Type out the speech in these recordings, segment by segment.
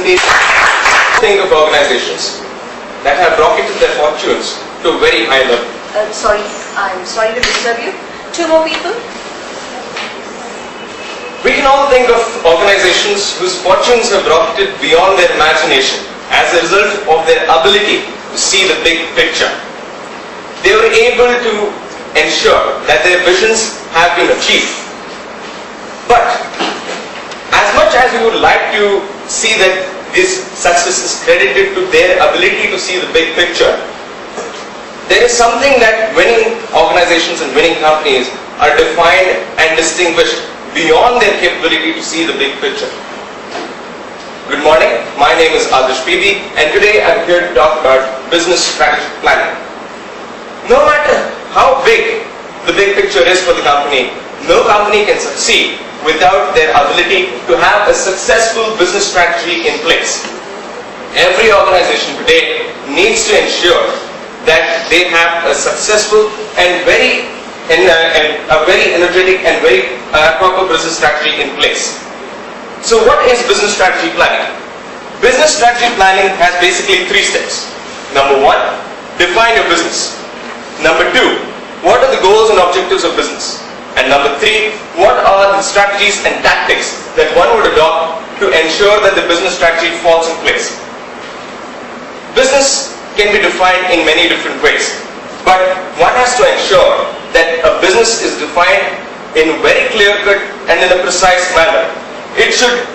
presentation. Think of organizations that have rocketed their fortunes to a very high level. Sorry, I'm sorry to disturb you. Two more people. We can all think of organizations whose fortunes have rocketed beyond their imagination as a result of their ability to see the big picture. They were able to ensure that their visions have been achieved. But as much as we would like to see that this success is credited to their ability to see the big picture, there is something that winning organizations and winning companies are defined and distinguished beyond their capability to see the big picture. Good morning, my name is Adarsh and today I'm here to talk about business strategic planning. No matter how big the big picture is for the company, no company can succeed without their ability to have a successful business strategy in place. Every organization today needs to ensure that they have a successful and a very energetic and very proper business strategy in place. So what is business strategy planning? Business strategy planning has basically three steps. Number one, define your business. Number two, what are the goals and objectives of business? And number three, what are the strategies and tactics that one would adopt to ensure that the business strategy falls in place? Business can be defined in many different ways, but one has to ensure that a business is defined in a very clear-cut and in a precise manner. It should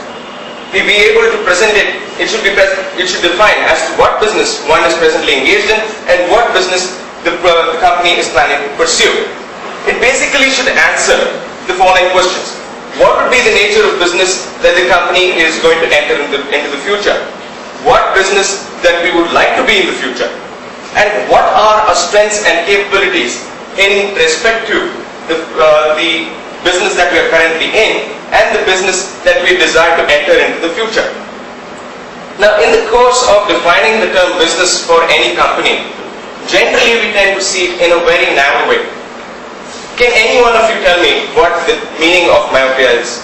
be able to present it. It should define as to what business one is presently engaged in and what business the company is planning to pursue. It basically should answer the following questions. What would be the nature of business that the company is going to enter into the future? What business that we would like to be in the future? And what are our strengths and capabilities in respect to the business that we are currently in and the business that we desire to enter into the future? Now, in the course of defining the term business for any company, generally we tend to see it in a very narrow way. Can any one of you tell me what the meaning of myopia is?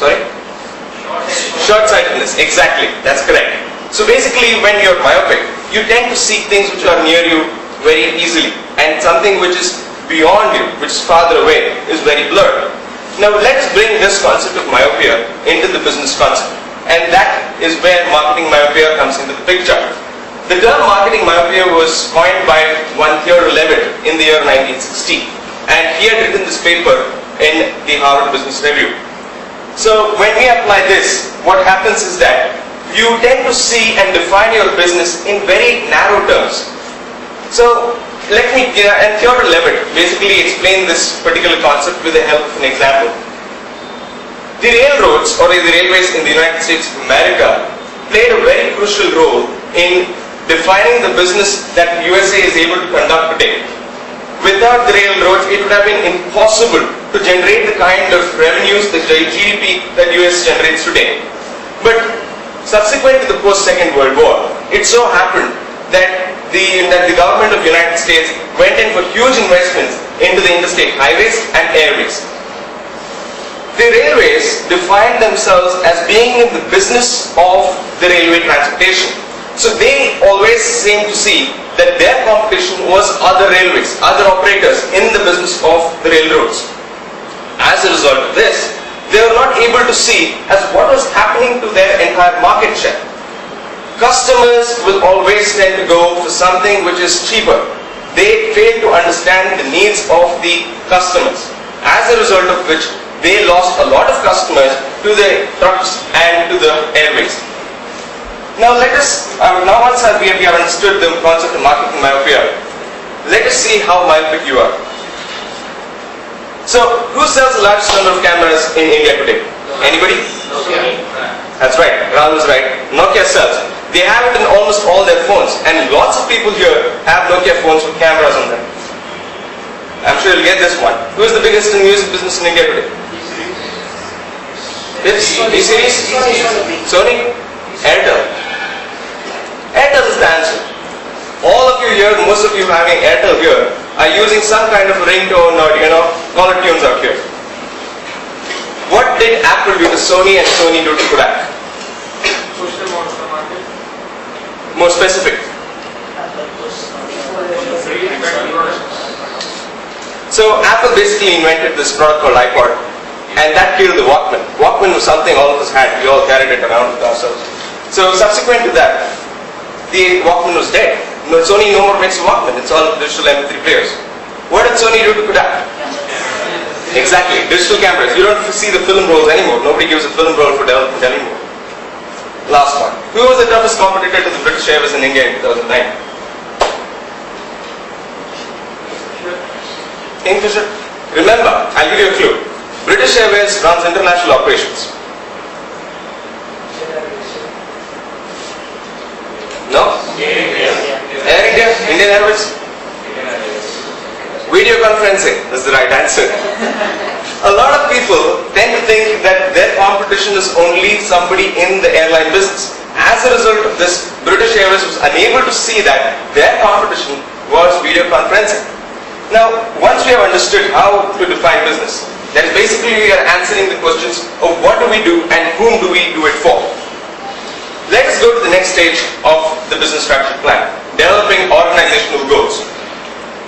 Sorry? Short-sightedness, exactly, that's correct. So basically when you're myopic, you tend to see things which are near you very easily, and something which is beyond you, which is farther away, is very blurred. Now let's bring this concept of myopia into the business concept, and that is where marketing myopia comes into the picture. The term marketing myopia was coined by one Theodore Levitt in the year 1960, and he had written this paper in the Harvard Business Review. So when we apply this, what happens is that you tend to see and define your business in very narrow terms. So and Theodore Levitt basically explained this particular concept with the help of an example. The railroads or the railways in the United States of America played a very crucial role in defining the business that USA is able to conduct today. Without the railroads, it would have been impossible to generate the kind of revenues, the GDP that US generates today. But subsequent to the post-Second World War, it so happened that the government of the United States went in for huge investments into the interstate highways and airways. The railways defined themselves as being in the business of the railway transportation. So they always seem to see that their competition was other railways, other operators in the business of the railroads. As a result of this, they were not able to see as what was happening to their entire market share. Customers will always tend to go for something which is cheaper. They fail to understand the needs of the customers, as a result of which they lost a lot of customers to the trucks and to the airways. Now once we have understood the concept of marketing myopia, let us see how myopic you are. So, who sells the largest number of cameras in India today? Anybody? Nokia. That's right, Rahul is right. Nokia sells. They have it in almost all their phones, and lots of people here have Nokia phones with cameras on them. I'm sure you'll get this one. Who is the biggest in music business in India today? D-Series? Sony? Airtel. Airtel is the answer. All of you here, most of you having Airtel here, are using some kind of ringtone or caller tunes out here. What What did Apple do to Sony and Sony do to Kodak? Push them onto the market. More specific. So Apple basically invented this product called iPod, and that killed the Walkman. Walkman was something all of us had. We all carried it around with ourselves. So subsequent to that, the Walkman was dead. No, Sony no more makes a Walkman. It's all digital MP3 players. What did Sony do to Kodak? Exactly, digital cameras. You don't see the film rolls anymore. Nobody gives a film roll for development anymore. Last one. Who was the toughest competitor to the British Airways in India in 2009? Kingfisher. Remember, I'll give you a clue. British Airways runs international operations. No? Air India? Indian Airways? Video conferencing is the right answer. A lot of people tend to think that their competition is only somebody in the airline business. As a result of this, British Airways was unable to see that their competition was video conferencing. Now, once we have understood how to define business, then basically we are answering the questions of what do we do and whom do we do it for. Let us go to the next stage of the business strategy plan, developing organizational goals.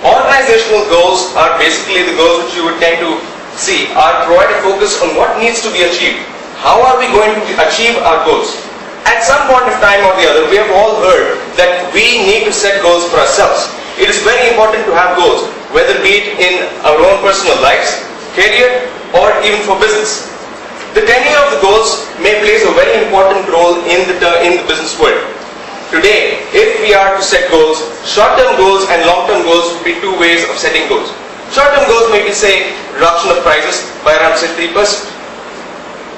Organizational goals are basically the goals which you would tend to see are provide a focus on what needs to be achieved. How are we going to achieve our goals? At some point of time or the other, we have all heard that we need to set goals for ourselves. It is very important to have goals, whether be it in our own personal lives, career, or even for business. The tenure of the goals may play a very important role in the business world. Today, if we are to set goals, short-term goals and long-term goals would be two ways of setting goals. Short-term goals may be, say, reduction of prices by around, say, 3%.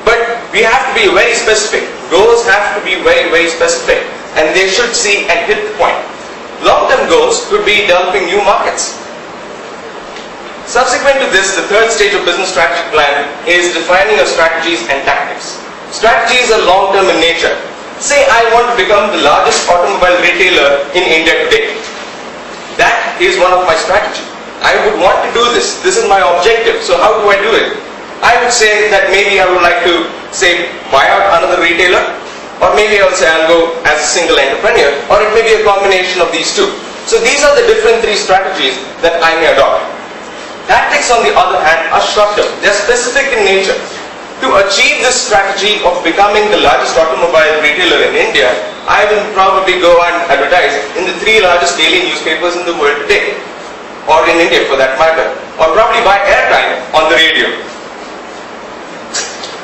But we have to be very specific. Goals have to be very, very specific, and they should see and hit the point. Long-term goals could be developing new markets. Subsequent to this, the third stage of business strategy plan is defining your strategies and tactics. Strategies are long-term in nature. Say I want to become the largest automobile retailer in India today. That is one of my strategies. I would want to do this. This is my objective. So how do I do it? I would say that maybe I would like to, say, buy out another retailer, or maybe I will say I'll go as a single entrepreneur, or it may be a combination of these two. So these are the different three strategies that I may adopt. Tactics, on the other hand, are short-term. They are specific in nature. To achieve this strategy of becoming the largest automobile retailer in India, I will probably go and advertise in the 3 largest daily newspapers in the world today, or in India for that matter, or probably buy airtime on the radio.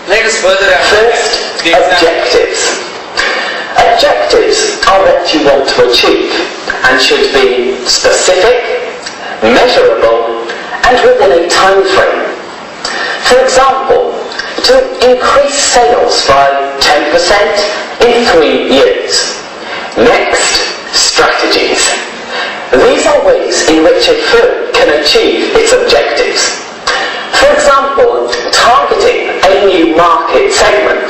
Let us further First, objectives. Objectives are what you want to achieve and should be specific, measurable, and within a time frame. For example, to increase sales by 10% in 3 years. Next, strategies. These are ways in which a firm can achieve its objectives. For example, targeting a new market segment.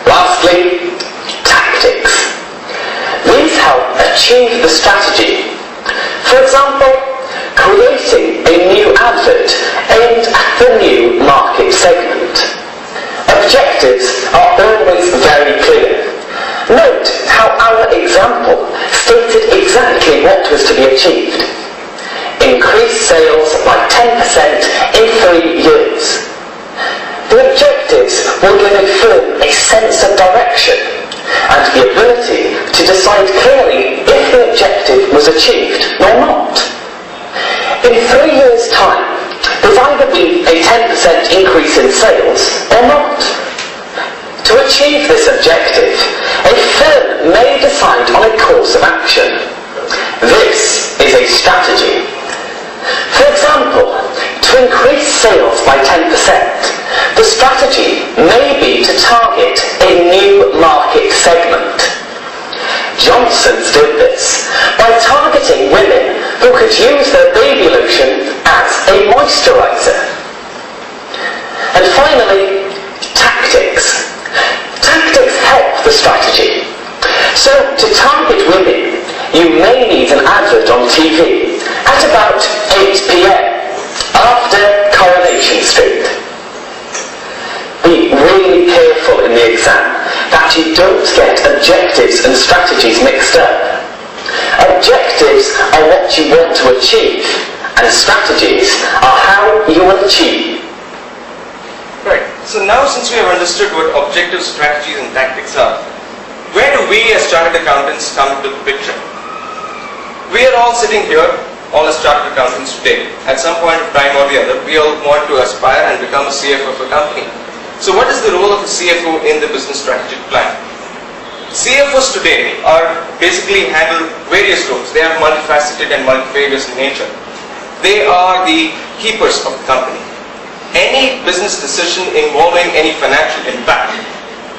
Lastly, tactics. These help achieve the strategy. For example, creating a new advert aimed at the new market segment. Objectives are always very clear. Note how our example stated exactly what was to be achieved. Increase sales by 10% in 3 years. The objectives will give a firm a sense of direction and the ability to decide clearly if the objective was achieved or not. In 3 years' time, there's either been a 10% increase in sales or not. To achieve this objective, a firm may decide on a course of action. This is a strategy. For example, to increase sales by 10%, the strategy may be to target a new market segment. Johnson's did this by targeting women who could use their baby lotion as a moisturizer. And finally, tactics. Tactics help the strategy. So, to target women, you may need an advert on TV at about 8 p.m. after Coronation Street. objectives and strategies mixed up. Objectives are what you want to achieve, and strategies are how you will achieve. Right. So now since we have understood what objectives, strategies and tactics are, where do we as chartered accountants come into the picture? We are all sitting here, all as chartered accountants today. At some point of time or the other, we all want to aspire and become a CFO of a company. So what is the role of a CFO in the business strategic plan? CFOs today are basically handle various roles. They are multifaceted and multifarious in nature. They are the keepers of the company. Any business decision involving any financial impact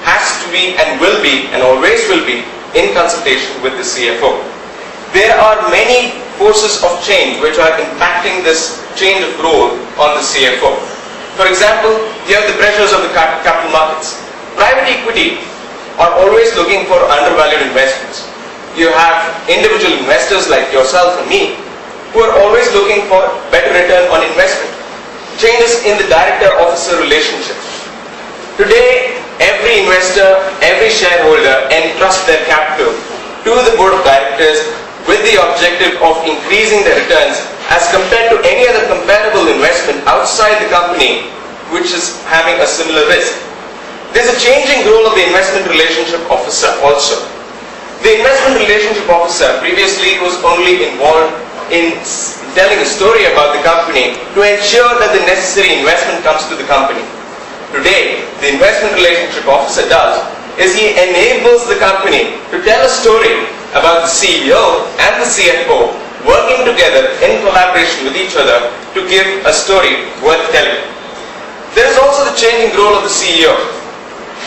has to be and will be and always will be in consultation with the CFO. There are many forces of change which are impacting this change of role on the CFO. For example, you have the pressures of the capital markets. Private equity are always looking for undervalued investments. You have individual investors like yourself and me who are always looking for better return on investment. Changes in the director-officer relationship. Today, every investor, every shareholder entrusts their capital to the board of directors with the objective of increasing their returns as compared to any other comparable investment outside the company which is having a similar risk. There's a changing role of the investment relationship officer also. The investment relationship officer previously was only involved in telling a story about the company to ensure that the necessary investment comes to the company. Today, the investment relationship officer does is he enables the company to tell a story about the CEO and the CFO working together in collaboration with each other to give a story worth telling. There is also the changing role of the CEO.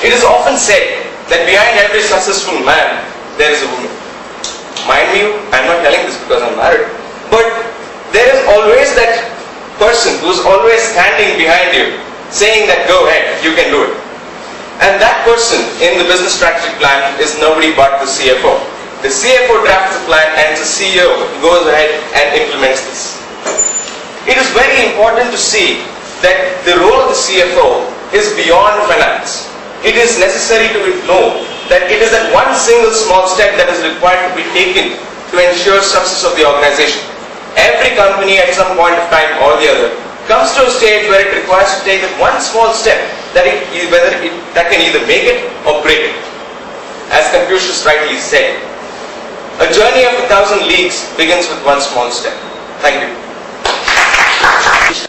It is often said that behind every successful man, there is a woman. Mind you, I'm not telling this because I'm married, but there is always that person who's always standing behind you saying that go ahead, you can do it. And that person in the business strategic plan is nobody but the CFO. The CFO drafts the plan and the CEO goes ahead and implements this. It is very important to see that the role of the CFO is beyond finance. It is necessary to know that it is that one single small step that is required to be taken to ensure success of the organization. Every company at some point of time or the other comes to a stage where it requires to take that one small step that can either make it or break it. As Confucius rightly said, a journey of 1,000 leagues begins with one small step. Thank you.